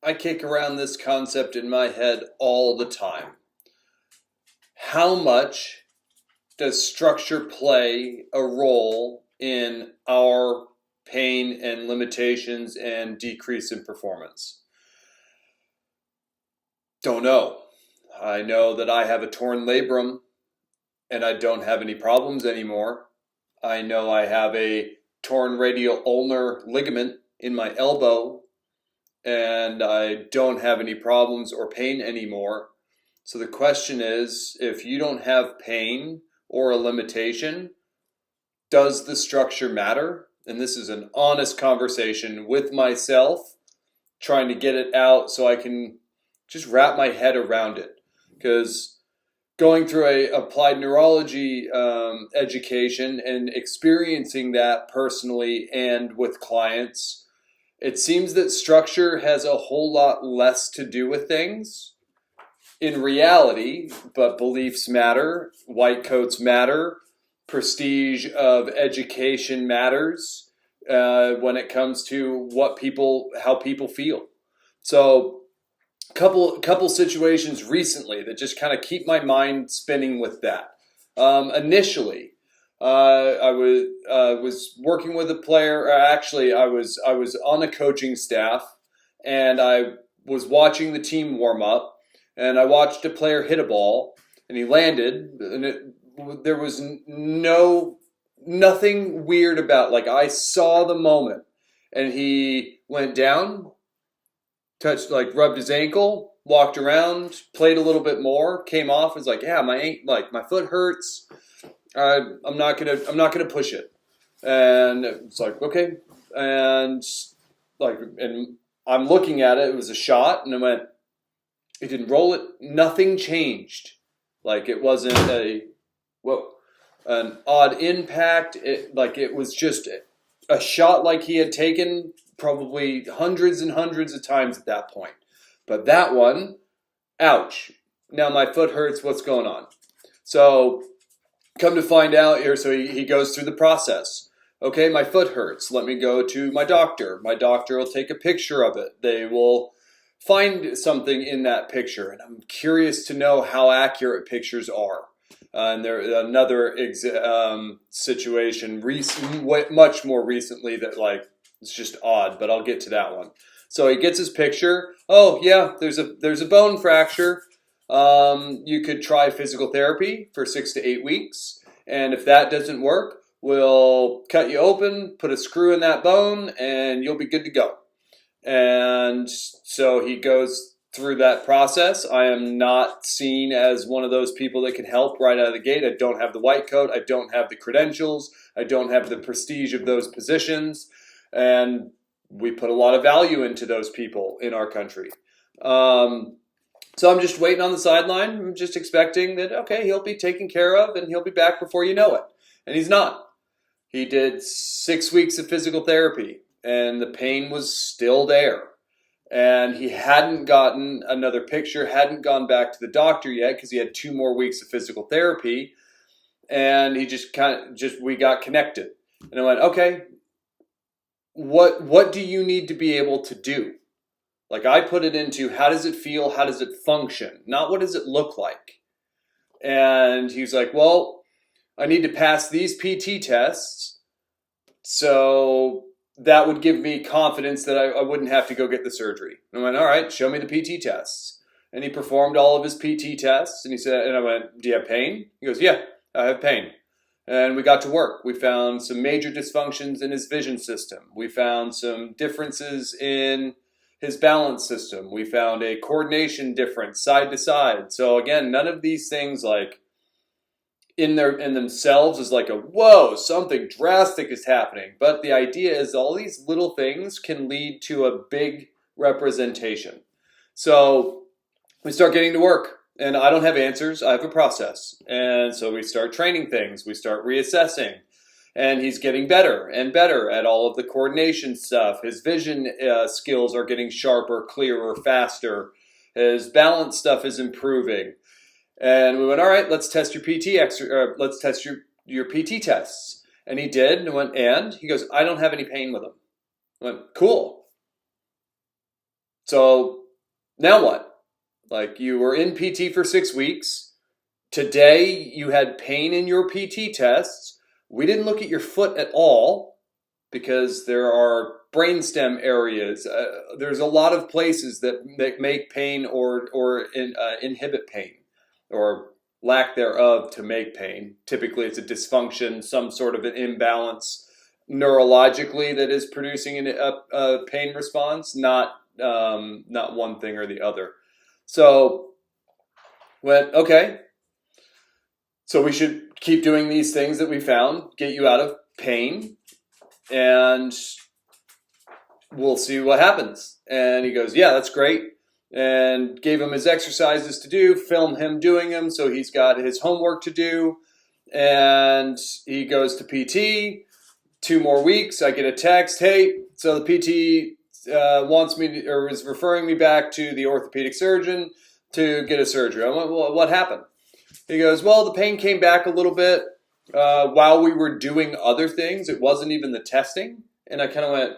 I kick around this concept in my head all the time. How much does structure play a role in our pain and limitations and decrease in performance? Don't know. I know that I have a torn labrum and I don't have any problems anymore. I know I have a torn radial ulnar ligament in my elbow and I don't have any problems or pain anymore. So the question is, if you don't have pain or a limitation, does the structure matter? And this is an honest conversation with myself, trying to get it out so I can just wrap my head around it. Because going through a applied neurology education and experiencing that personally and with clients, it seems that structure has a whole lot less to do with things in reality, but beliefs matter, white coats matter, prestige of education matters when it comes to how people feel. So, couple situations recently that just kind of keep my mind spinning with that. Initially, I was working with a player. Or actually, I was on a coaching staff, and I was watching the team warm up, and I watched a player hit a ball, and he landed, and there was nothing weird about. Like, I saw the moment, and he went down, touched, like, rubbed his ankle, walked around, played a little bit more, came off, was like, yeah, my foot hurts. I'm not gonna push it. And it's like, okay. And and I'm looking at it. It was a shot, and I went. It didn't roll it. Nothing changed. Like, it wasn't an odd impact. It was just a shot like he had taken probably hundreds and hundreds of times at that point. But that one, ouch. Now my foot hurts. What's going on? So come to find out here, so he goes through the process. Okay, my foot hurts. Let me go to my doctor. My doctor will take a picture of it. They will find something in that picture. And I'm curious to know how accurate pictures are. And there another situation, much more recently, that, like, it's just odd, but I'll get to that one. So he gets his picture. Oh yeah, there's a bone fracture. You could try physical therapy for 6 to 8 weeks, and if that doesn't work, we'll cut you open, put a screw in that bone, and you'll be good to go. And so he goes through that process. I am not seen as one of those people that can help right out of the gate. I don't have the white coat. I don't have the credentials. I don't have the prestige of those positions. And we put a lot of value into those people in our country. So I'm just waiting on the sideline. I'm just expecting that, okay, he'll be taken care of and he'll be back before you know it. And he's not. He did 6 weeks of physical therapy, and the pain was still there. And he hadn't gotten another picture, hadn't gone back to the doctor yet because he had 2 more weeks of physical therapy. And he we got connected. And I went, okay, what do you need to be able to do? Like, I put it into, how does it feel? How does it function? Not what does it look like? And he's like, well, I need to pass these PT tests. So that would give me confidence that I wouldn't have to go get the surgery. And I went, all right, show me the PT tests. And he performed all of his PT tests. And he said, and I went, do you have pain? He goes, yeah, I have pain. And we got to work. We found some major dysfunctions in his vision system. We found some differences in his balance system. We found a coordination difference side to side. So again, none of these things, like, in themselves is like a whoa, something drastic is happening. But the idea is all these little things can lead to a big representation. So we start getting to work, and I don't have answers. I have a process. And so we start training things. We start reassessing. And he's getting better and better at all of the coordination stuff. His vision skills are getting sharper, clearer, faster. His balance stuff is improving. And we went, all right, let's test your let's test your PT tests. And he did, and went, and he goes, I don't have any pain with them. I went, cool. So now what? Like, you were in PT for 6 weeks. Today you had pain in your PT tests. We didn't look at your foot at all because there are brainstem areas. There's a lot of places that make pain or inhibit pain, or lack thereof to make pain. Typically, it's a dysfunction, some sort of an imbalance neurologically that is producing a pain response, not one thing or the other. So, okay. So we should keep doing these things that we found, get you out of pain, and we'll see what happens. And he goes, yeah, that's great. And gave him his exercises to do, film him doing them, so he's got his homework to do. And he goes to PT, 2 more weeks. I get a text, hey, so the PT wants me to, or is referring me back to the orthopedic surgeon to get a surgery. I went, well, what happened? He goes, well, the pain came back a little bit while we were doing other things. It wasn't even the testing. And I kind of went,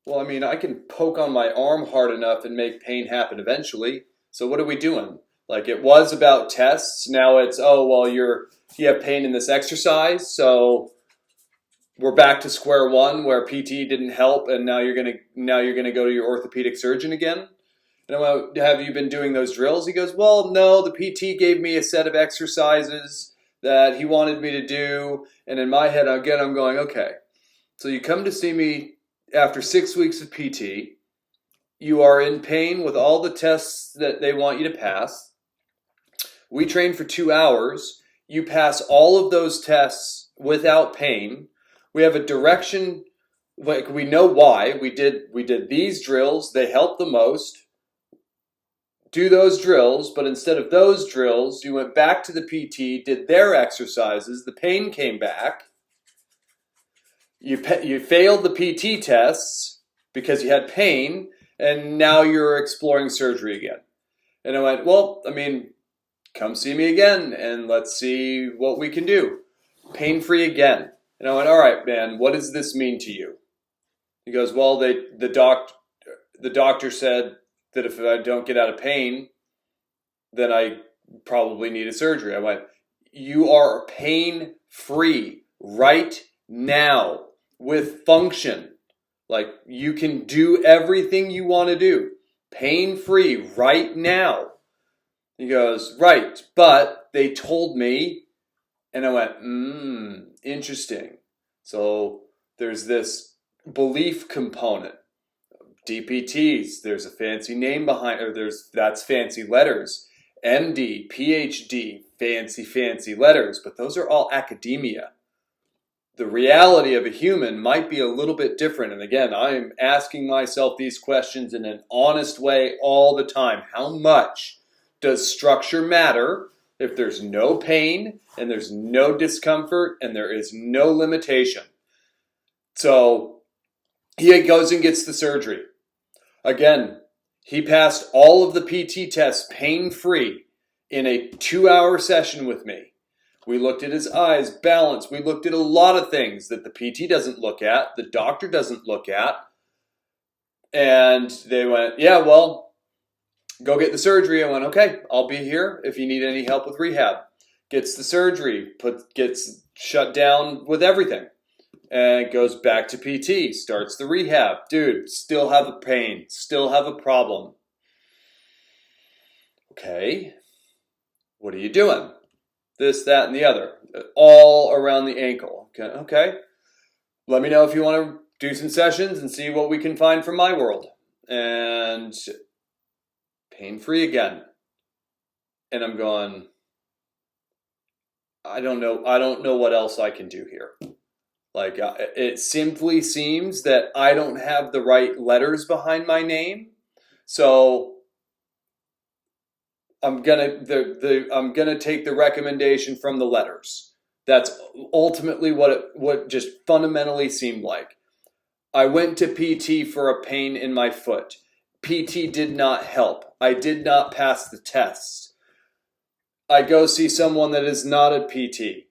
well, I mean, I can poke on my arm hard enough and make pain happen eventually. So what are we doing? Like, it was about tests. Now it's, oh, well, you have pain in this exercise. So we're back to square one where PT didn't help. And now you're going to go to your orthopedic surgeon again. And I went, have you been doing those drills? He goes, well, no, the PT gave me a set of exercises that he wanted me to do. And in my head, again, I'm going, okay, so you come to see me after 6 weeks of PT. You are in pain with all the tests that they want you to pass. We train for 2 hours. You pass all of those tests without pain. We have a direction, like, we know why. We did these drills. They help the most. Do those drills, but instead of those drills, you went back to the PT, did their exercises, the pain came back. You failed the PT tests because you had pain, and now you're exploring surgery again. And I went, well, I mean, come see me again, and let's see what we can do. Pain-free again. And I went, all right, man, what does this mean to you? He goes, well, the doctor said that if I don't get out of pain, then I probably need a surgery. I went, you are pain-free right now with function. Like, you can do everything you want to do. Pain-free right now. He goes, right, but they told me, and I went, interesting. So there's this belief component. DPTs, there's a fancy name behind, or that's fancy letters. MD, PhD, fancy letters, but those are all academia. The reality of a human might be a little bit different. And again, I'm asking myself these questions in an honest way all the time. How much does structure matter if there's no pain and there's no discomfort and there is no limitation? So he goes and gets the surgery. Again, he passed all of the PT tests pain-free in a 2-hour session with me. We looked at his eyes, balance. We looked at a lot of things that the PT doesn't look at, the doctor doesn't look at. And they went, yeah, well, go get the surgery. I went, okay, I'll be here if you need any help with rehab. Gets the surgery, gets shut down with everything. And goes back to PT, starts the rehab. Dude, still have a pain, still have a problem. Okay, what are you doing? This, that, and the other. All around the ankle. Okay, let me know if you want to do some sessions and see what we can find from my world. And pain-free again. And I'm going, I don't know what else I can do here. Like, it simply seems that I don't have the right letters behind my name, so I'm gonna take the recommendation from the letters. That's ultimately what just fundamentally seemed like. I went to PT for a pain in my foot. PT did not help. I did not pass the tests. I go see someone that is not a PT.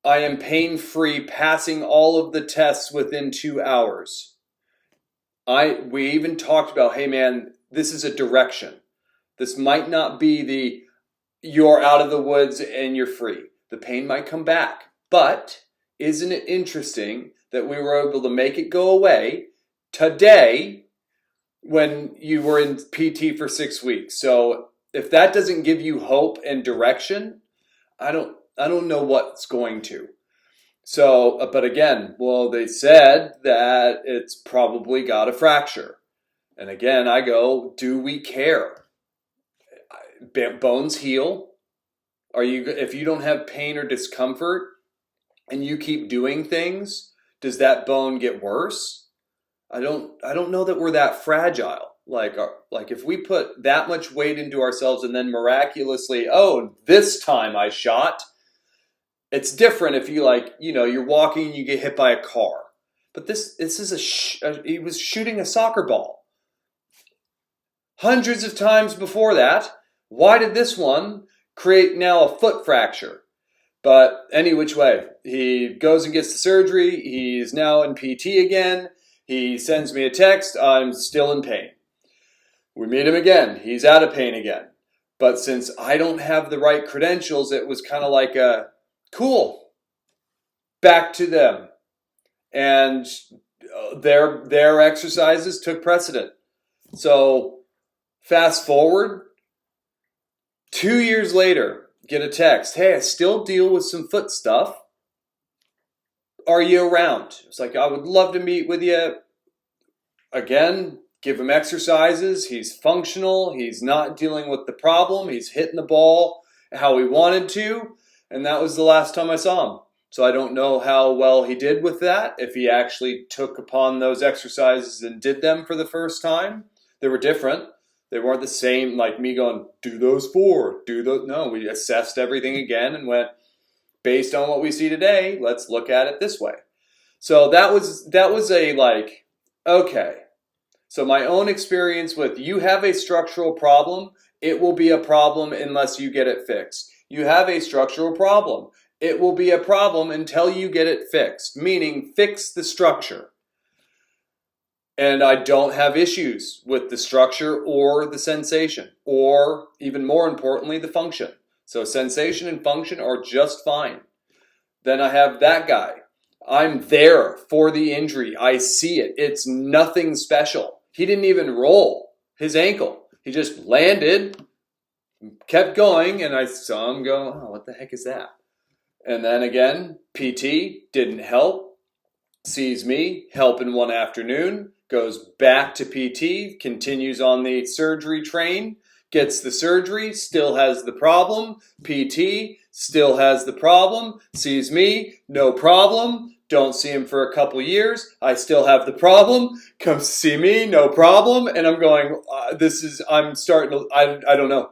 I am pain-free, passing all of the tests within 2 hours. We even talked about, hey man, this is a direction. This might not be the you're out of the woods and you're free. The pain might come back. But isn't it interesting that we were able to make it go away today when you were in PT for 6 weeks? So if that doesn't give you hope and direction, I don't know what's going to. So, but again, well, they said that it's probably got a fracture. And again, I go, do we care? Bones heal. If you don't have pain or discomfort and you keep doing things, does that bone get worse? I don't know that we're that fragile. Like if we put that much weight into ourselves and then miraculously, oh, this time I shot. It's different if you're walking and you get hit by a car. But this is he was shooting a soccer ball. Hundreds of times before that. Why did this one create now a foot fracture? But any which way, he goes and gets the surgery. He's now in PT again. He sends me a text. I'm still in pain. We meet him again. He's out of pain again. But since I don't have the right credentials, it was kind of like cool. Back to them. And their exercises took precedent. So fast forward, 2 years later, get a text. Hey, I still deal with some foot stuff. Are you around? It's like, I would love to meet with you. Again, give him exercises. He's functional. He's not dealing with the problem. He's hitting the ball how he wanted to. And that was the last time I saw him. So I don't know how well he did with that. If he actually took upon those exercises and did them for the first time. They were different. They weren't the same, like me going, do those 4, do those. No, we assessed everything again and went, based on what we see today, let's look at it this way. So that was okay. So my own experience with, you have a structural problem, it will be a problem unless you get it fixed. You have a structural problem. It will be a problem until you get it fixed, meaning fix the structure. And I don't have issues with the structure or the sensation, or even more importantly, the function. So sensation and function are just fine. Then I have that guy. I'm there for the injury. I see it. It's nothing special. He didn't even roll his ankle. He just landed, kept going, and I saw him go, oh, what the heck is that? And then again, PT didn't help. Sees me, helping one afternoon, goes back to PT, continues on the surgery train, gets the surgery, still has the problem. PT still has the problem. Sees me, no problem. Don't see him for a couple years. I still have the problem. Comes see me, no problem. And I'm going, I don't know.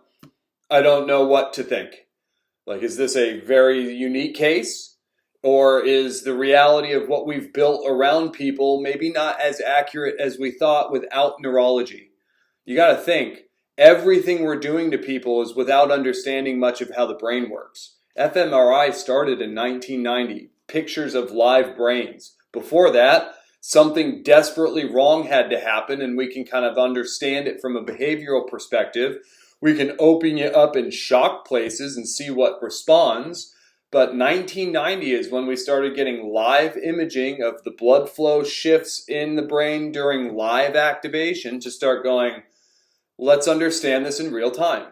I don't know what to think. Like, is this a very unique case? Or is the reality of what we've built around people maybe not as accurate as we thought without neurology? You got to think, everything we're doing to people is without understanding much of how the brain works. fMRI started in 1990, pictures of live brains. Before that, something desperately wrong had to happen, and we can kind of understand it from a behavioral perspective. We can open you up in shock places and see what responds. But 1990 is when we started getting live imaging of the blood flow shifts in the brain during live activation to start going, let's understand this in real time.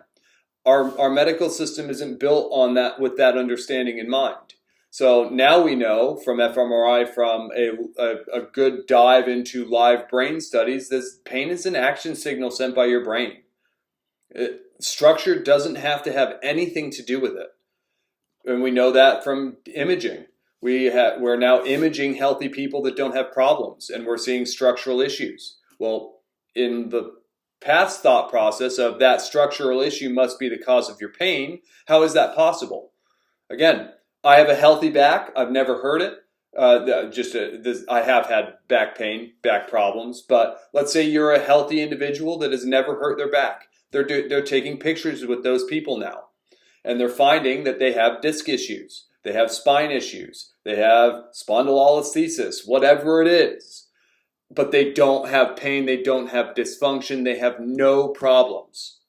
Our medical system isn't built on that with that understanding in mind. So now we know from fMRI, from a good dive into live brain studies, this pain is an action signal sent by your brain. Structure doesn't have to have anything to do with it. And we know that from imaging. We're now imaging healthy people that don't have problems, and we're seeing structural issues. Well, in the past thought process of that structural issue must be the cause of your pain, how is that possible? Again, I have a healthy back. I've never heard it. I have had back pain, back problems. But let's say you're a healthy individual that has never hurt their back. They're taking pictures with those people now. And they're finding that they have disc issues, they have spine issues, they have spondylolisthesis, whatever it is. but they don't have pain, they don't have dysfunction, they have no problems.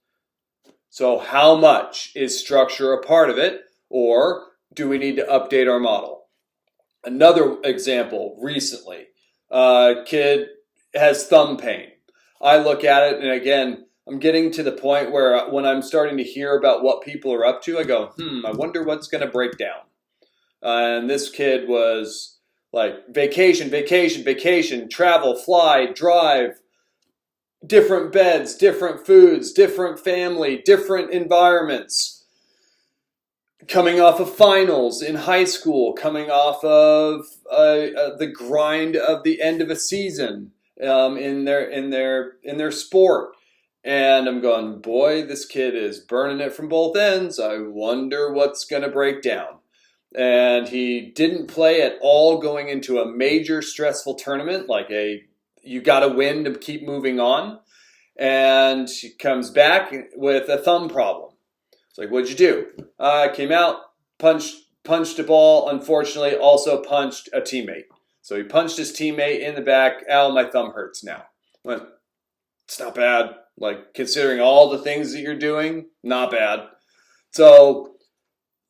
So how much is structure a part of it, or do we need to update our model? Another example recently, kid has thumb pain. I look at it, and again, I'm getting to the point where when I'm starting to hear about what people are up to, I go, I wonder what's going to break down. And this kid was like vacation, vacation, vacation, travel, fly, drive, different beds, different foods, different family, different environments. Coming off of finals in high school, coming off of the grind of the end of a season in their sport. And I'm going, boy, this kid is burning it from both ends. I wonder what's going to break down. And he didn't play at all going into a major stressful tournament, like you got to win to keep moving on. And he comes back with a thumb problem. It's like, what'd you do? I came out, punched a ball, unfortunately also punched a teammate. So he punched his teammate in the back. Ow, my thumb hurts now. I went, it's not bad. Like, considering all the things that you're doing, not bad. So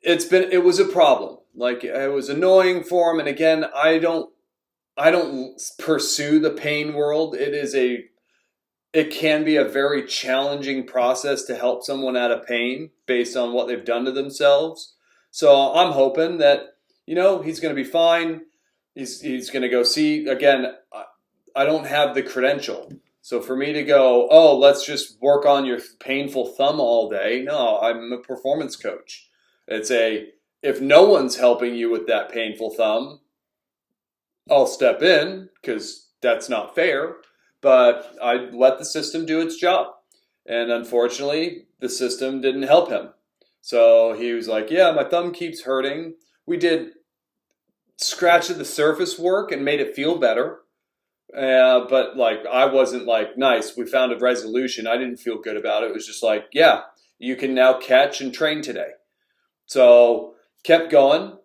it was a problem. Like, it was annoying for him. And again, I don't pursue the pain world. It can be a very challenging process to help someone out of pain based on what they've done to themselves. So I'm hoping that, he's going to be fine. He's going to go see. Again, I don't have the credential. So for me to go, oh, let's just work on your painful thumb all day. No, I'm a performance coach. If no one's helping you with that painful thumb, I'll step in because that's not fair. But I let the system do its job. And unfortunately, the system didn't help him. So he was like, yeah, my thumb keeps hurting. We did scratch at the surface work and made it feel better. But I wasn't like, nice, we found a resolution. I didn't feel good about it. It was just like, yeah, you can now catch and train today. So kept going.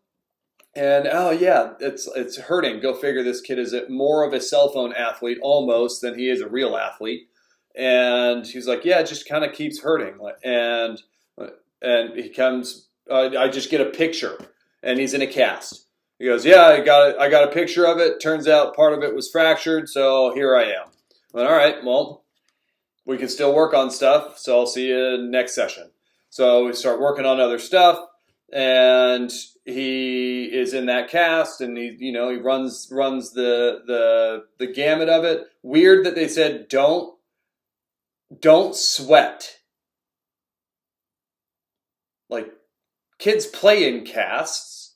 And oh yeah, it's hurting. Go figure. This kid is more of a cell phone athlete almost than he is a real athlete. And he's like, yeah, it just kind of keeps hurting. And he comes. I just get a picture, and he's in a cast. He goes, yeah, I got a picture of it. Turns out part of it was fractured, so here I am. I went, all right, well, we can still work on stuff. So I'll see you next session. So we start working on other stuff, and he is in that cast, and he runs the gamut of it. Weird that they said don't sweat. Like, kids play in casts.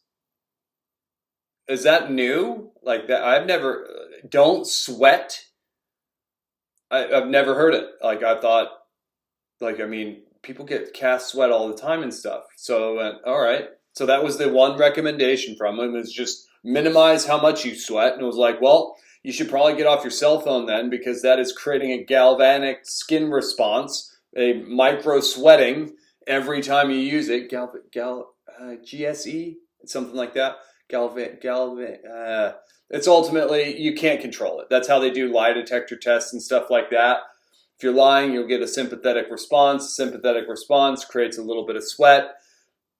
Is that new? Like that, I've never. Don't sweat. I've never heard it. Like, I thought. People get cast sweat all the time and stuff. So I went, all right. So that was the one recommendation from him, is just minimize how much you sweat. And it was like, well, you should probably get off your cell phone then, because that is creating a galvanic skin response, a micro sweating every time you use it. GSE, something like that. It's ultimately, you can't control it. That's how they do lie detector tests and stuff like that. If you're lying, you'll get a sympathetic response. Sympathetic response creates a little bit of sweat.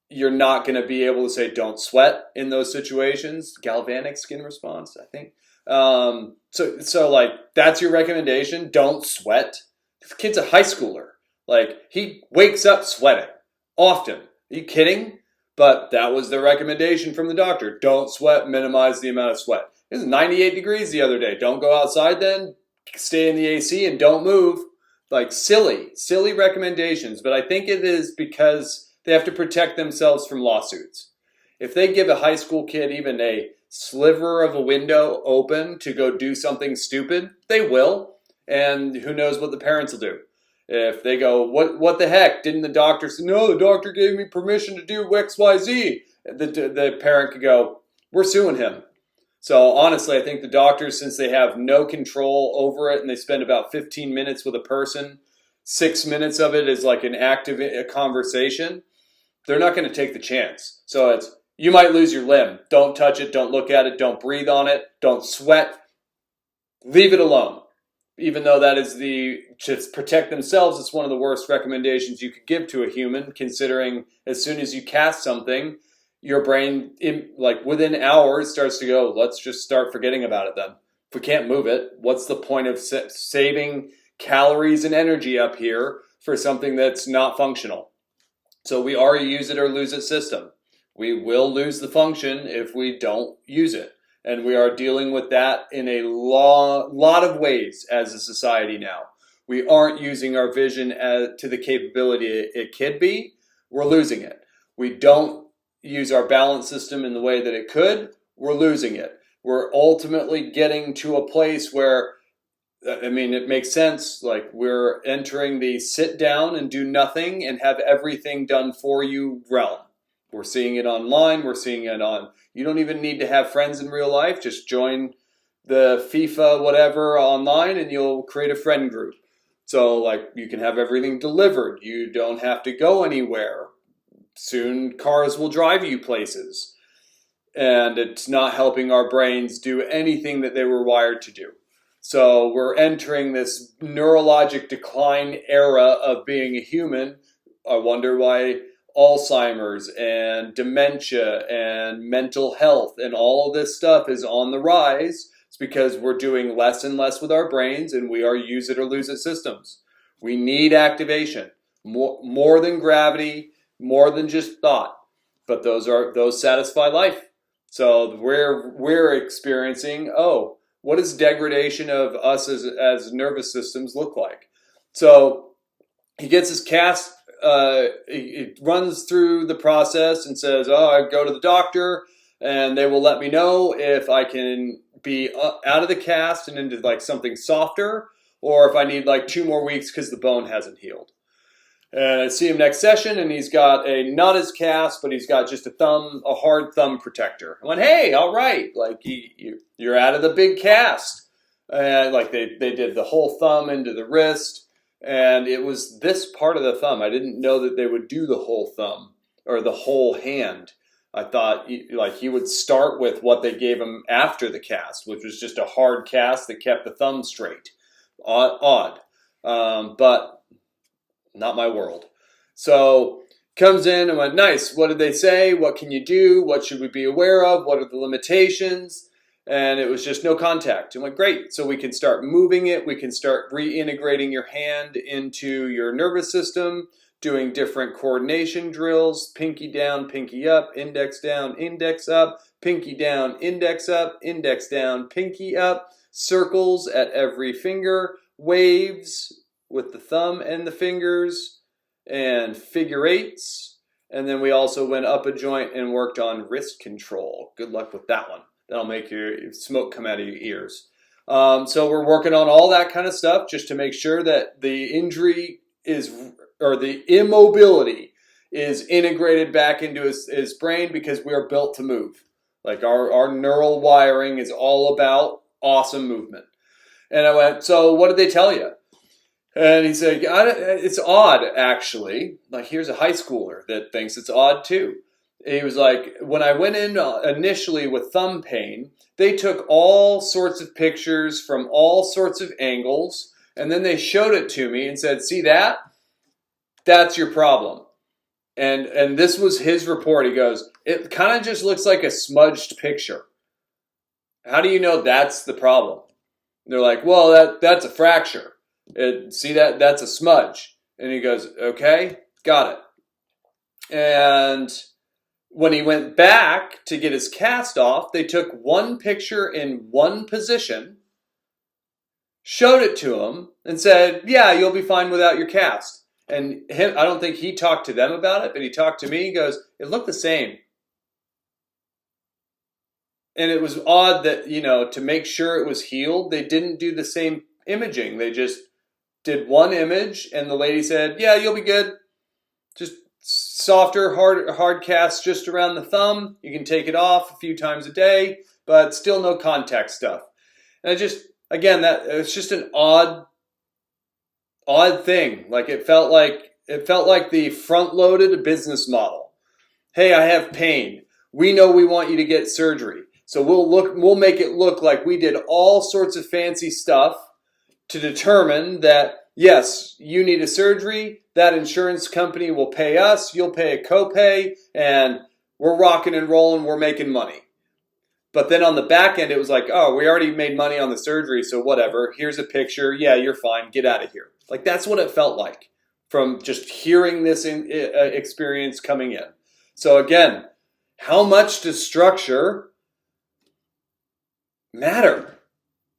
You're not going to be able to say don't sweat in those situations. Galvanic skin response, I think. So that's your recommendation. Don't sweat. This kid's a high schooler. Like, he wakes up sweating often. Are you kidding? But that was the recommendation from the doctor. Don't sweat. Minimize the amount of sweat. It was 98 degrees the other day. Don't go outside then. Stay in the AC and don't move. Like, silly recommendations. But I think it is because they have to protect themselves from lawsuits. If they give a high school kid even a sliver of a window open to go do something stupid, they will. And who knows what the parents will do. If they go, what the heck? Didn't the doctor say, no, the doctor gave me permission to do XYZ. The parent could go, we're suing him. So honestly, I think the doctors, since they have no control over it and they spend about 15 minutes with a person, 6 minutes of it is like an active conversation, they're not going to take the chance. So it's, you might lose your limb. Don't touch it. Don't look at it. Don't breathe on it. Don't sweat. leave it alone. Even though that is to protect themselves, it's one of the worst recommendations you could give to a human, considering as soon as you cast something, your brain, like within hours, starts to go, let's just start forgetting about it then. If we can't move it, what's the point of saving calories and energy up here for something that's not functional? So we are a use it or lose it system. We will lose the function if we don't use it. And we are dealing with that in a lot of ways as a society now. We aren't using our vision to the capability it could be. We're losing it. We don't use our balance system in the way that it could. We're losing it. We're ultimately getting to a place where, I mean, it makes sense. Like, we're entering the sit down and do nothing and have everything done for you realm. We're seeing it online. We're seeing it on, you don't even need to have friends in real life. Just join the FIFA whatever online and you'll create a friend group. So like you can have everything delivered. You don't have to go anywhere. Soon cars will drive you places. And it's not helping our brains do anything that they were wired to do. So we're entering this neurologic decline era of being a human. I wonder why Alzheimer's and dementia and mental health and all of this stuff is on the rise. It's because we're doing less and less with our brains and we are use it or lose it systems. We need activation, more than gravity, more than just thought, but those satisfy life. So we're experiencing, what does degradation of us as nervous systems look like? So he gets his cast. It runs through the process and says, I go to the doctor and they will let me know if I can be out of the cast and into like something softer, or if I need like 2 more weeks because the bone hasn't healed. And I see him next session and he's got not his cast, but he's got just a hard thumb protector. I went, hey, all right, like you're out of the big cast. And like they did the whole thumb into the wrist. And it was this part of the thumb. I didn't know that they would do the whole thumb or the whole hand. I thought like he would start with what they gave him after the cast, which was just a hard cast that kept the thumb straight. Odd. But not my world. So comes in and went, nice. What did they say? What can you do? What should we be aware of? What are the limitations? And it was just no contact. And went, great. So we can start moving it. We can start reintegrating your hand into your nervous system, doing different coordination drills, pinky down, pinky up, index down, index up, pinky down, index up, index down, pinky up, circles at every finger, waves with the thumb and the fingers, and figure eights. And then we also went up a joint and worked on wrist control. Good luck with that one. That'll make your smoke come out of your ears. So we're working on all that kind of stuff just to make sure that the injury or the immobility is integrated back into his brain, because we are built to move. Like our neural wiring is all about awesome movement. And I went, so what did they tell you? And he said, it's odd, actually. Like, here's a high schooler that thinks it's odd, too. He was like, when I went in initially with thumb pain, they took all sorts of pictures from all sorts of angles, and then they showed it to me and said, see that? That's your problem. And this was his report. He goes, it kind of just looks like a smudged picture. How do you know that's the problem? And they're like, well, that's a fracture. See that? That's a smudge. And he goes, okay, got it. And when he went back to get his cast off, they took one picture in one position, showed it to him, and said, yeah, you'll be fine without your cast. And I don't think he talked to them about it, but he talked to me. He goes, it looked the same. And it was odd that, to make sure it was healed, they didn't do the same imaging. They just did one image, and the lady said, yeah, you'll be good. Just softer, hard cast just around the thumb. You can take it off a few times a day, but still no contact stuff. And it's just an odd thing. Like it felt like the front-loaded business model. Hey, I have pain. We know we want you to get surgery. So we'll make it look like we did all sorts of fancy stuff to determine that, yes, you need a surgery, that insurance company will pay us, you'll pay a copay, and we're rocking and rolling, we're making money. But then on the back end, it was like, oh, we already made money on the surgery, so whatever. Here's a picture. Yeah, you're fine. Get out of here. Like, that's what it felt like from just hearing this experience coming in. So again, how much does structure matter?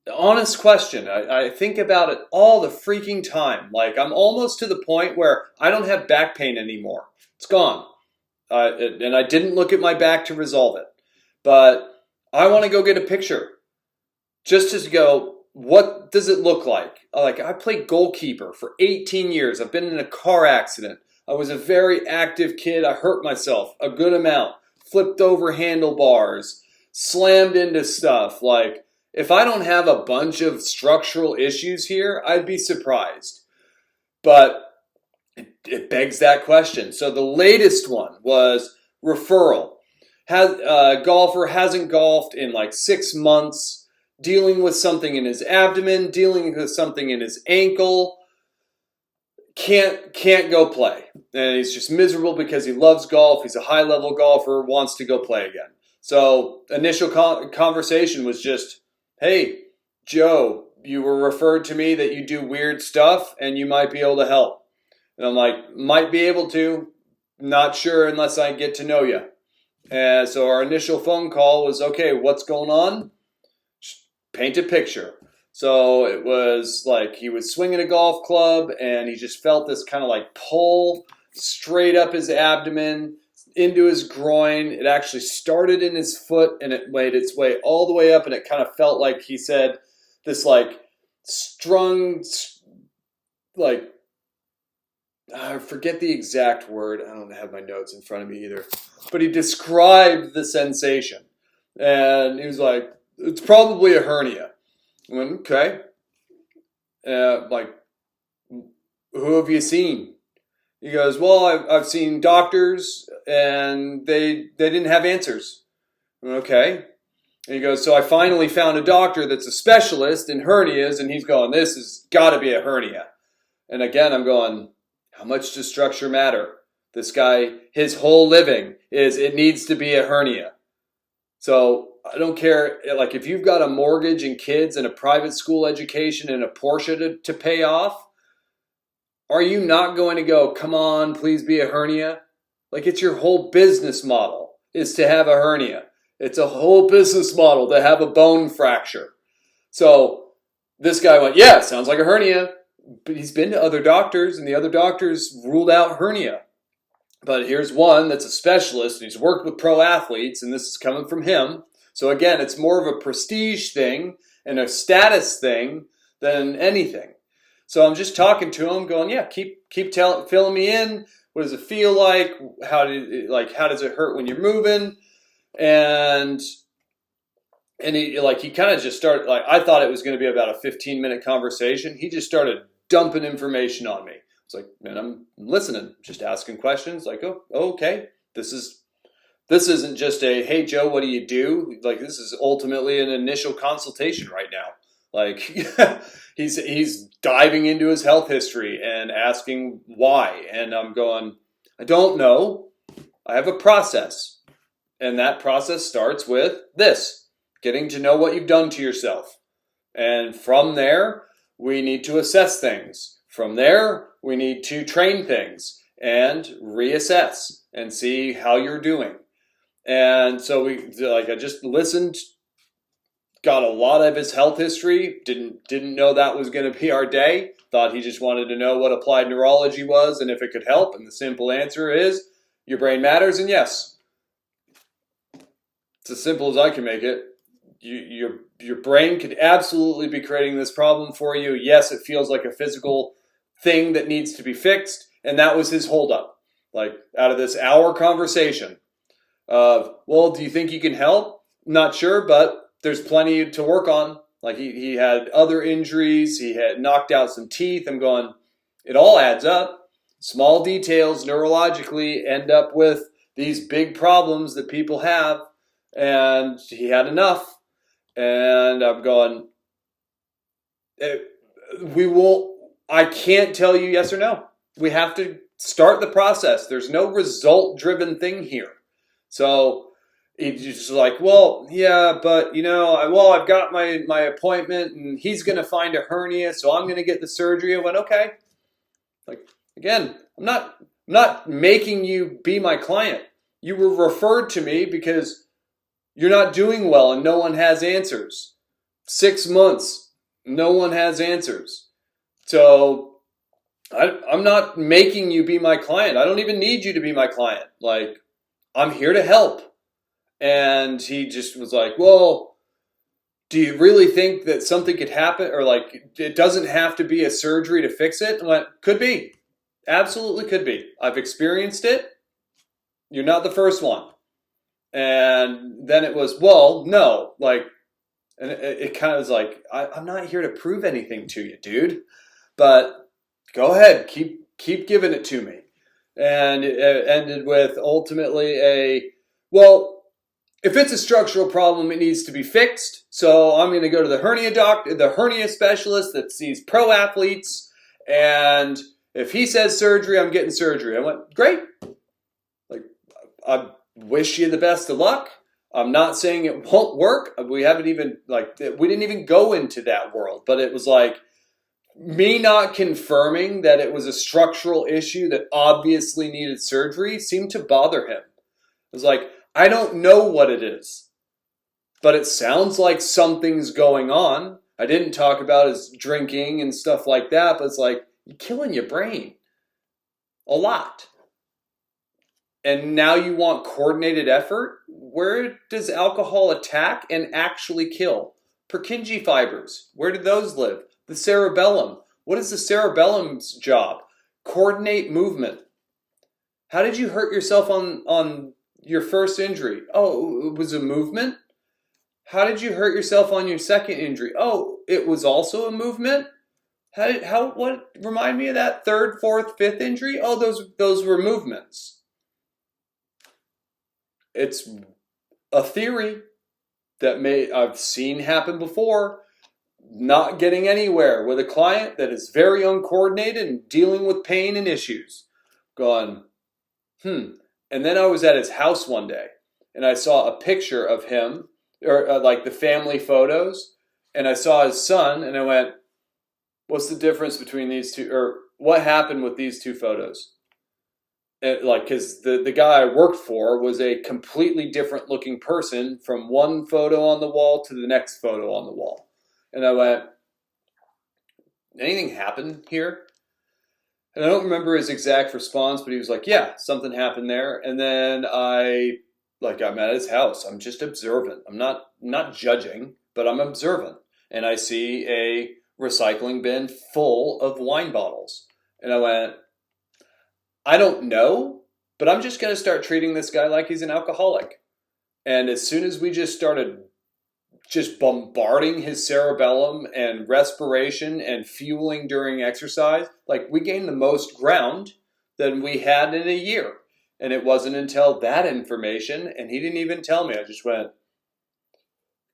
The honest question. I think about it all the freaking time. Like, I'm almost to the point where I don't have back pain anymore. It's gone. And I didn't look at my back to resolve it. But I want to go get a picture just to go, what does it look like? Like, I played goalkeeper for 18 years. I've been in a car accident. I was a very active kid. I hurt myself a good amount, flipped over handlebars, slammed into stuff. Like, if I don't have a bunch of structural issues here, I'd be surprised. But it begs that question. So the latest one was referral. Golfer hasn't golfed in like 6 months, dealing with something in his abdomen, dealing with something in his ankle, can't go play. And he's just miserable because he loves golf. He's a high-level golfer, wants to go play again. So initial conversation was just, hey, Joe, you were referred to me that you do weird stuff and you might be able to help. And I'm like, might be able to, not sure unless I get to know you. And so our initial phone call was, okay, what's going on? Just paint a picture. So it was like he was swinging a golf club and he just felt this kind of like pull straight up his abdomen into his groin. It actually started in his foot and it made its way all the way up, and it kind of felt like, he said, this like strung, like, I forget the exact word. I don't have my notes in front of me either. But he described the sensation. And he was like, it's probably a hernia. I went, okay. Like, who have you seen? He goes, well, I've seen doctors and they didn't have answers. I went, okay. And he goes, so I finally found a doctor that's a specialist in hernias, and he's going, this has got to be a hernia. And again, I'm going, how much does structure matter? This guy, his whole living is, it needs to be a hernia. So I don't care, like, if you've got a mortgage and kids and a private school education and a Porsche to pay off, are you not going to go, come on, please be a hernia? Like, it's your whole business model is to have a hernia. It's a whole business model to have a bone fracture. So this guy went, yeah, sounds like a hernia. But he's been to other doctors, and the other doctors ruled out hernia. But here's one that's a specialist, and he's worked with pro athletes, and this is coming from him. So again, it's more of a prestige thing and a status thing than anything. So I'm just talking to him, going, yeah, keep filling me in. What does it feel like? How does it hurt when you're moving? And he kind of just started, like, I thought it was going to be about a 15-minute conversation. He just started dumping information on me. It's like, man, I'm listening, just asking questions. Like, oh, okay, this isn't just a, hey, Joe, what do you do? Like, this is ultimately an initial consultation right now. Like, he's diving into his health history and asking why. And I'm going, I don't know. I have a process. And that process starts with this, getting to know what you've done to yourself. And from there, we need to assess things. From there, we need to train things and reassess and see how you're doing. And so I just listened, got a lot of his health history, didn't know that was going to be our day, thought he just wanted to know what applied neurology was and if it could help. And the simple answer is, your brain matters, and yes. It's as simple as I can make it. Your brain could absolutely be creating this problem for you. Yes, it feels like a physical thing that needs to be fixed, and that was his holdup. Like, out of this hour conversation of, well, do you think you can help? Not sure, but there's plenty to work on. Like, he had other injuries. He had knocked out some teeth. I'm going, it all adds up. Small details neurologically end up with these big problems that people have. And he had enough. And I'm going, I can't tell you yes or no. We have to start the process. There's no result driven thing here. So he's just like, well, yeah, but I've got my appointment and he's going to find a hernia. So I'm going to get the surgery. I went, okay. Like, again, I'm not making you be my client. You were referred to me because you're not doing well and no one has answers. 6 months, no one has answers. So I'm not making you be my client. I don't even need you to be my client. Like, I'm here to help. And he just was like, well, do you really think that something could happen? Or like, it doesn't have to be a surgery to fix it? I went, could be. Absolutely could be. I've experienced it. You're not the first one. And then it was, well, no, like, and it kind of was like, I'm not here to prove anything to you, dude, but go ahead, keep giving it to me. And it ended with ultimately well, if it's a structural problem, it needs to be fixed. So I'm going to go to the hernia specialist that sees pro athletes. And if he says surgery, I'm getting surgery. I went, great. Like, I wish you the best of luck. I'm not saying it won't work. We didn't even go into that world, but it was like me not confirming that it was a structural issue that obviously needed surgery seemed to bother him. It was like, I don't know what it is, but it sounds like something's going on. I didn't talk about his drinking and stuff like that, but it's like, you're killing your brain a lot. And now you want coordinated effort? Where does alcohol attack and actually kill? Purkinje fibers, where do those live? The cerebellum. What is the cerebellum's job? Coordinate movement. How did you hurt yourself on your first injury? Oh, it was a movement? How did you hurt yourself on your second injury? Oh, it was also a movement? What remind me of that third, fourth, fifth injury? Oh, those were movements. It's a theory that I've seen happen before. Not getting anywhere with a client that is very uncoordinated and dealing with pain and issues. Going, And then I was at his house one day and I saw a picture of him, or like the family photos, and I saw his son and I went, what's the difference between these two, or what happened with these two photos? Because the guy I worked for was a completely different looking person from one photo on the wall to the next photo on the wall. And I went, anything happened here? And I don't remember his exact response, but he was like, yeah, something happened there. And then I'm at his house. I'm just observant. I'm not judging, but I'm observant. And I see a recycling bin full of wine bottles. And I went, I don't know, but I'm just going to start treating this guy like he's an alcoholic. And as soon as we just started just bombarding his cerebellum and respiration and fueling during exercise, like, we gained the most ground than we had in a year. And it wasn't until that information, and he didn't even tell me, I just went,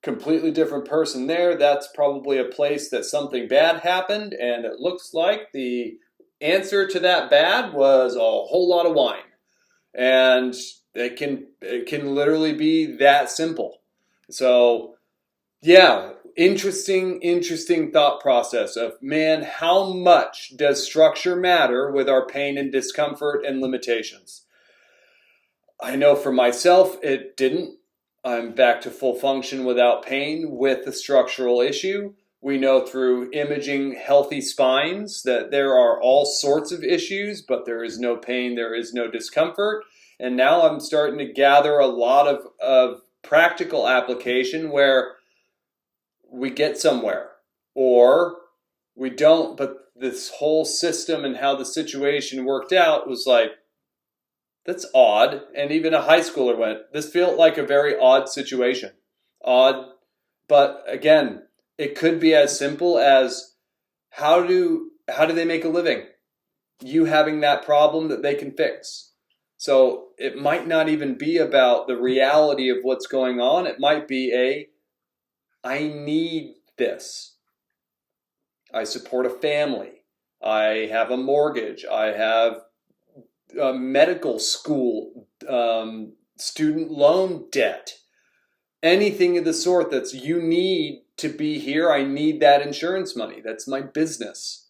completely different person there. That's probably a place that something bad happened, and it looks like the answer to that bad was a whole lot of wine. And it can literally be that simple. So yeah, interesting thought process of, man, how much does structure matter with our pain and discomfort and limitations? I know for myself, it didn't. I'm back to full function without pain with the structural issue. We know through imaging healthy spines that there are all sorts of issues, but there is no pain, there is no discomfort. And now I'm starting to gather a lot of practical application where we get somewhere or we don't, but this whole system and how the situation worked out was like, that's odd. And even a high schooler went, this felt like a very odd situation. Odd. But again, it could be as simple as, how do they make a living? You having that problem that they can fix. So it might not even be about the reality of what's going on. It might be I need this. I support a family. I have a mortgage. I have a medical school, student loan debt, anything of the sort that's you need to be here. I need that insurance money. That's my business.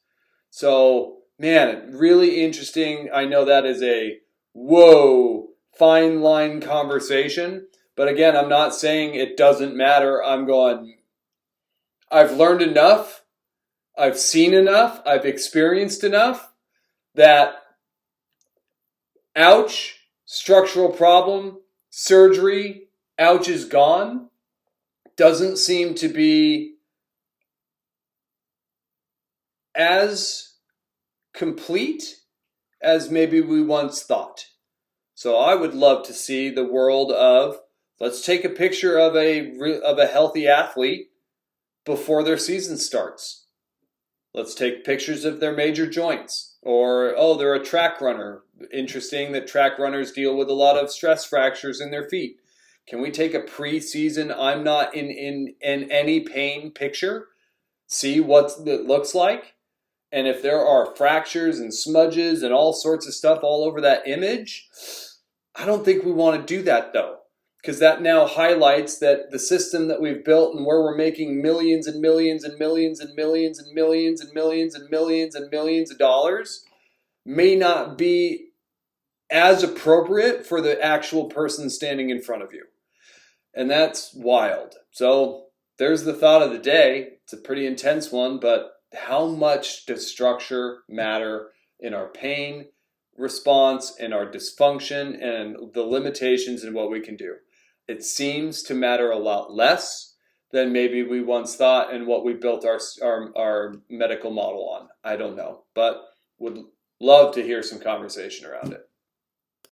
So, man, really interesting. I know that is a whoa, fine line conversation. But again, I'm not saying it doesn't matter. I'm going, I've learned enough. I've seen enough. I've experienced enough that ouch, structural problem, surgery, ouch is gone, doesn't seem to be as complete as maybe we once thought. So I would love to see the world of, let's take a picture of a healthy athlete before their season starts. Let's take pictures of their major joints. Or, oh, they're a track runner. Interesting that track runners deal with a lot of stress fractures in their feet. Can we take a preseason, I'm not in any pain picture, see what it looks like? And if there are fractures and smudges and all sorts of stuff all over that image, I don't think we want to do that though. Because that now highlights that the system that we've built and where we're making millions and millions and millions and millions and millions and millions and millions and millions of dollars may not be as appropriate for the actual person standing in front of you. And that's wild. So there's the thought of the day. It's a pretty intense one, but how much does structure matter in our pain response and our dysfunction and the limitations in what we can do? It seems to matter a lot less than maybe we once thought and what we built our medical model on. I don't know, but would love to hear some conversation around it.